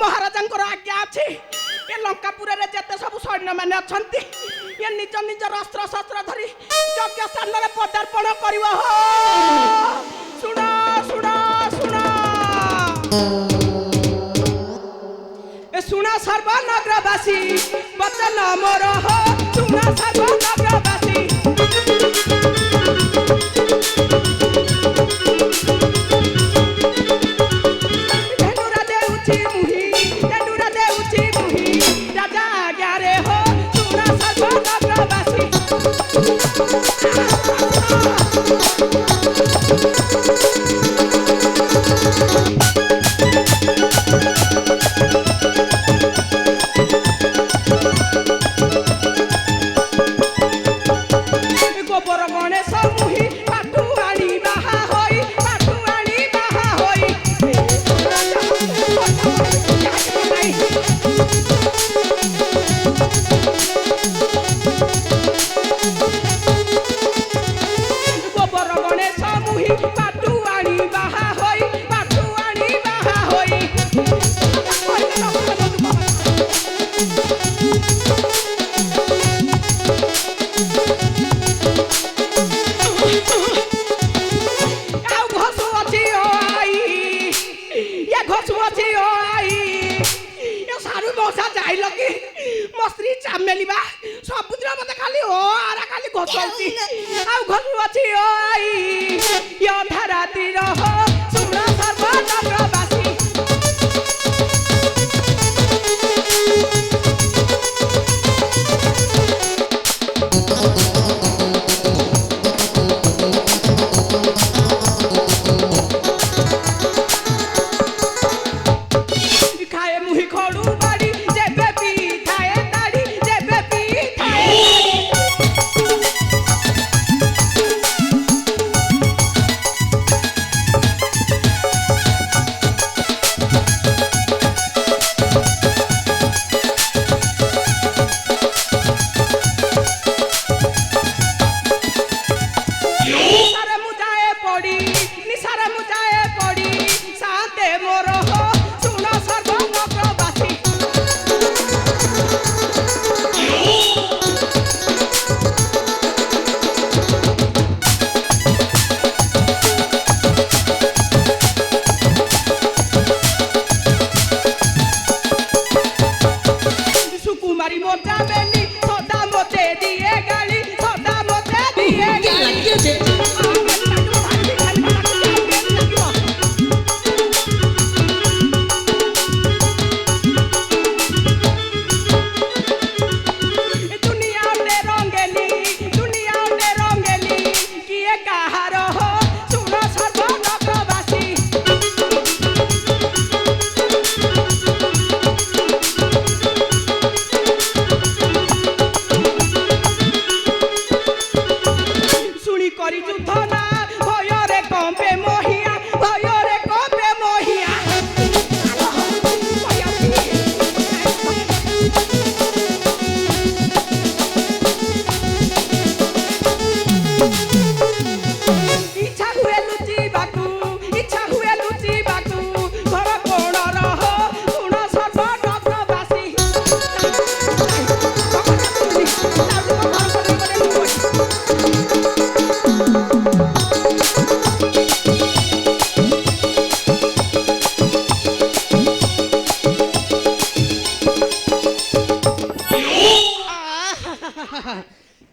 महाराजांकर आज्ञा अछि ए लंकापुर रे जते सब सैन्य माने अछंती ये निज निज अस्त्र शस्त्र धरी यज्ञ स्थान रे पदार्पण करिवो हो सुना सुना सुना ए सुना सर्व नगरवासी वचन मोर हो सुना सर्व नगरवासी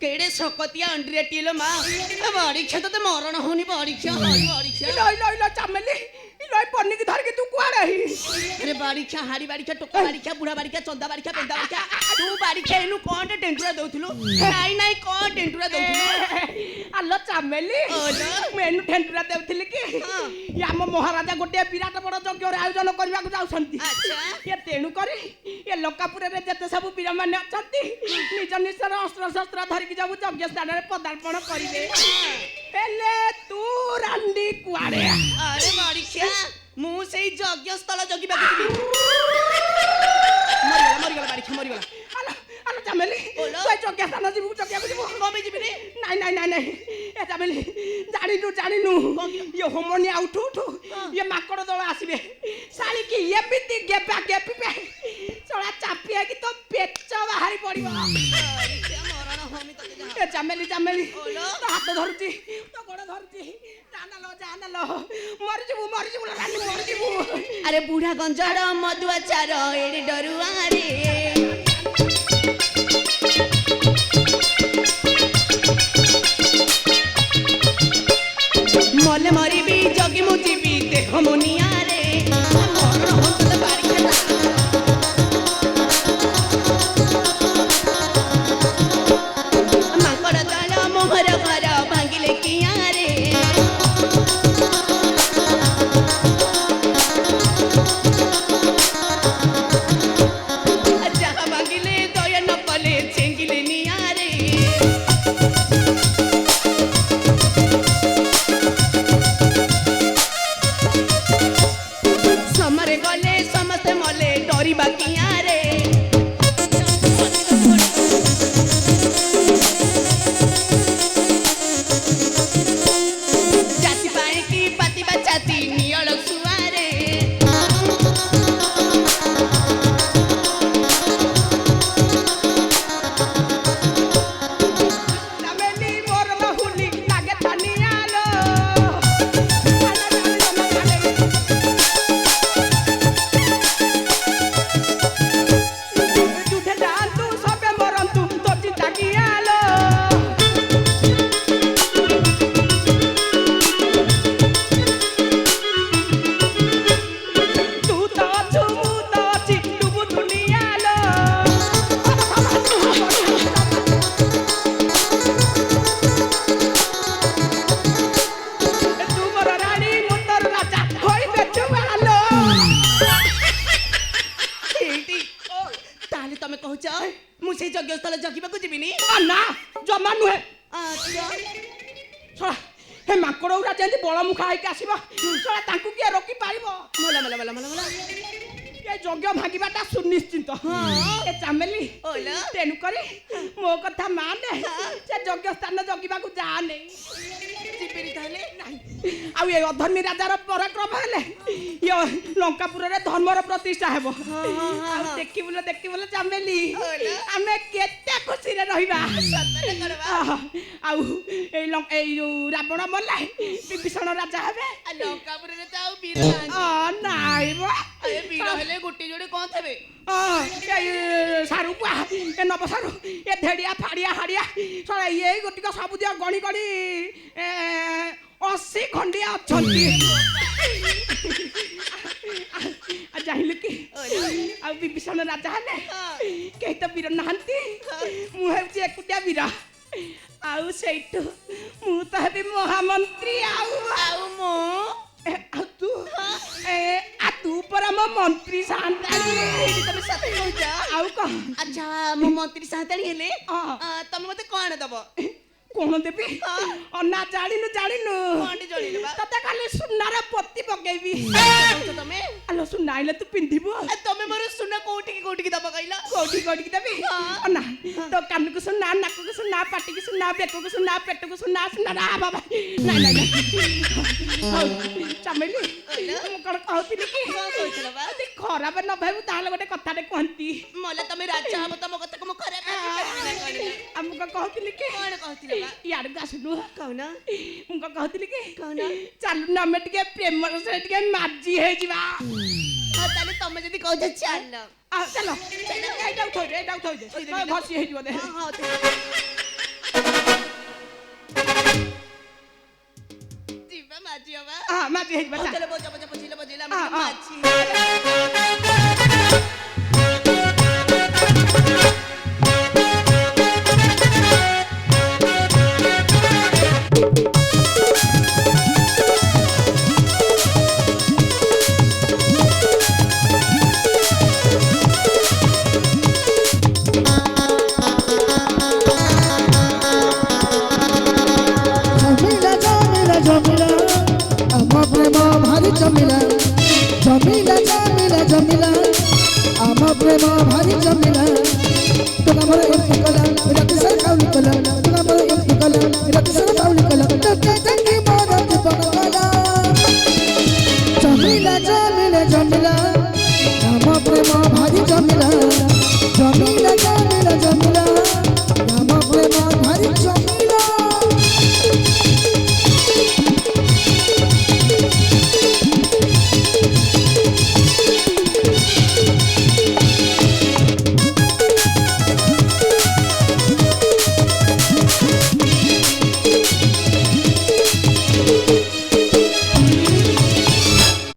केड़े सकतिया अंडरे टीलो मां बारीक्षा तो मरण होनी बारीक्षा बारीक्षा लो चमेली लय पन्नी की धर के तू कुआ रही अरे बारीक्षा हाड़ी बारीक्षा टोका बारीक्षा बुढ़ा बारीक्षा चंदा बारीक्षा पेंदा बारीक्षा तू बारीक्षा एनु कोन टेंटुरा दउथुलो नाई नाई कोन टेंटुरा दउथुलो आलो चमेली मेनु टेंटुरा देउथिली कि या म महाराजा गोटे विराट बड़ यज्ञ आयोजन करबा को जाउछंती अच्छा ये तेनु करी ये लंकापुर रे जते सब वीर माने अछंती निज निजर अस्त्र शस्त्र धरि के जाबु यज्ञ स्थान रे पदार्पण करिवे पहले तू रांडी कुआड़े अरे बारीक्षा मु सेई यज्ञ स्थल जगिबा के मरिगला बारीक्षा मरिगला आलो चमेली এই যজ্ঞ স্থান ଯିବୁ ଯଜ୍ଞକୁ ଯିବୁ କମେ ଯିବିନି ନାଇଁ ନାଇଁ ନାଇଁ ନାଇଁ ଏ ଚାମେଲି ଜାଣିନୁ ଇଏ ହୋମନି ଉଠୁ ଉଠୁ ଇଏ ମାଙ୍କଡ ଦଳ ଆସିବେ ଶାଳିକି ଏମିତି ଗେପା ଗେପିବେ ଚଳା ଚାପି ହେଇକି ତ ପେଚ ବାହାରି ପଡିବ ମରଣ ହମି ତତେ ଯାହା ଏ ଚାମେଲି ଓଲୋ। ତ ହାତ ଧରୁଛି ତ ଗୋଡ ଧରୁଛି ଜାନାଲ ମରିଯିବୁ ରାନୀ ମରିଯିବୁ ଆରେ ବୁଢା ଗଞ୍ଜଡ଼ ମଦୁଆ ଚାର ଏଡେ ଡରୁଆ ରେ ମଲେ ମରିବି ଜଗି ମୁଁ ଯିବି ଦେହ ମୁନିଆରେ ମରଣ ହନ୍ତଲେ ବାରିଖା ମାଙ୍କଡ ଦଳ ମୋହର ଘର ଭାଙ୍ଗିଲେ କିଆରେ ଯାହା ଭାଙ୍ଗିଲେ ଦୟା ନ କଲେ ଚେଙ୍ଗିଲେ ନିଆରେ ସମରେ ଗଲେ ସମସ୍ତେ ମଲେ ଡରିବା କିଆରେ ଜାତି ପାଇକି ପାତିବା ଛାତି ନିଅଳ ସୁଆରେ ଚାମେଲି ମୋର ବାହୁଲି ଲାଗେ ଛାନିଆଲୋ ଯୁଦ୍ଧେ ଯାଆନ୍ତୁ ସବେ ମରନ୍ତୁ ତୋ ଚିନ୍ତା କିଆଲୋ ତୁ ତ ଅଛୁ ମୁଁ ତ ଅଛି ତୁବୁ ଦୁନିଆଲୋ ତୁମର ରାଣୀ ମୁଁ ତୋର ରାଜା ହୋଇବେ ଛୁଆଲୋ ଏଇଠି ତାହେଲେ ତମେ କହୁଛ ମୁଁ ସେଇ ଯଜ୍ଞସ୍ଥଳ ଜଗିବାକୁ ଯିବିନି ନା ଜମା ନୁହେଁ ଆଚ୍ଛା ଶଳା ହେ ମାଙ୍କଡ ଗୁରା ଯେମିତି ବଳମୁଖା ହେଇକି ଆସିବ ଶଳା ତାଙ୍କୁ କିଏ ରୋକି ପାରିବ ଭଲ ଏ ଯଜ୍ଞ ଭାଙ୍ଗିବାଟା ସୁନିଶ୍ଚିତ ଏ ଚାମେଲି ଓଲୋ। ତେଣୁ କରି ମୋ କଥା ମାନେ ସେ ଯଜ୍ଞ ସ୍ଥାନ ଜଗିବାକୁ ଯାଆ ନେଇ ଯିବିନି ତାହେଲେ ନାହିଁ ଆଉ ଏ ଅଧର୍ମୀ ରାଜାର ପରାକ୍ରମ ହେଲେ ଇଏ ଲଙ୍କାପୁରରେ ଧର୍ମର ପ୍ରତିଷ୍ଠା ହେବ ଆଉ ଦେଖିବୁଲେ ଚାମେଲି ଓଲୋ। ଆମେ କେତେ ଖୁସିରେ ରହିବା ସତରେ କରବା ଆଉ ଏଇ ଯୋଉ ରାବଣ ମଲା ବିଭୀଷଣ ରାଜା ହେବେ ଲଙ୍କାପୁରରେ ତ ଆଉ ବୀର ନାହାନ୍ତି ନାଇଁ ମ ଏ ବୀର ହେଲେ ଗୋଟେ ଯୋଡେ କଣ ଥିବେ ସାରୁ ଏ ନବ ସାରୁ ଏ ଧେଡିଆ ଫାଡିଆ ହାଡିଆ ଶଳା ଏଇ ଗୋଟିକ ସବୁ ଦିଅ ଗଣି 80 ଖଣ୍ଡିଆ ଅଛନ୍ତି ଜାଣିଲୁ କି ଆଉ ବିଭୀଷଣ ରାଜା ହେଲେ କେହି ତ ବୀର ନାହାନ୍ତି ମୁଁ ହେଉଛି ଏକୁଟିଆ ବୀର ଆଉ ସେଇଠୁ ମୁଁ ତ ହେବି ମହାମନ୍ତ୍ରୀ ଆଉ ମୁଁ ଆଉ ତୁ ପରା ମୋ ମନ୍ତ୍ରୀ ସାନ୍ତାଣୀ ତମେ ସତ କହୁଛ ଆଉ କଣ ଆଚ୍ଛା ମୁଁ ମନ୍ତ୍ରୀ ସାନ୍ତାଣୀ ହେଲେ ତମେ ମତେ କଣ ଦବ କଣ ଦେବି ଅନା ଜାଣିନୁ କଣଟେ ଜଣେଇଲେ ବା ତତେ ଖାଲି ସୁନାର ପତି ପକେଇବି ତମେ ଆଲୋ ସୁନା ଆଇଲେ ତୁ ପିନ୍ଧିବୁ ତମେ ମୋର ସୁନା କୋଉଠିକି ଦବ କହିଲ କୋଉଠିକି ଦେବି ଅନା ତୋ କାନକୁ ସୁନା ନାକକୁ ସୁନା ପାଟିକୁ ସୁନା ବେକକୁ ସୁନା ପେଟକୁ ସୁନା ବାବା ନାଇଁ ହଉ ଚାମେଲି ମୁଁ କଣ କହୁଥିଲି କି ଯଦି ଖରାପ ନ ଭାବୁ ତାହେଲେ ଗୋଟେ କଥାଟେ କୁହନ୍ତି ମଲେ ତମେ ରାଜା ହବ ତମ କଥାକୁ ମୁଁ ଖରାପ ଆଉ ମୁଁ କଣ କହୁଥିଲି କି କଣ କହୁଥିଲି ଇଆଡକୁ ଆସୁନୁ କହୁନ ମୁଁ କଣ କହୁଥିଲି କି କହୁନ ଚାଲୁନ ଆମେ ଟିକେ ପ୍ରେମର ସେ ଟିକେ ମାଜି ହେଇଯିବା ତାହେଲେ ତମେ ଯଦି କହୁଛ ଚାଲ ଚାଲ ଏଇଟାକୁ ଥୋଇଦେ ଘଷି ହେଇଯିବ ଦେହ ଯିବା ମାଜି ହବା ମାଜି ହେଇଯିବା ଚାଲ ବଜେଇଲା ମାଜି जमिला आम प्रेम भारी जमिला तुम एमती कला প্রেম ভারি জমিলা জমিলা জমিলা জমিলা রাম প্রেম ভারি জমিলা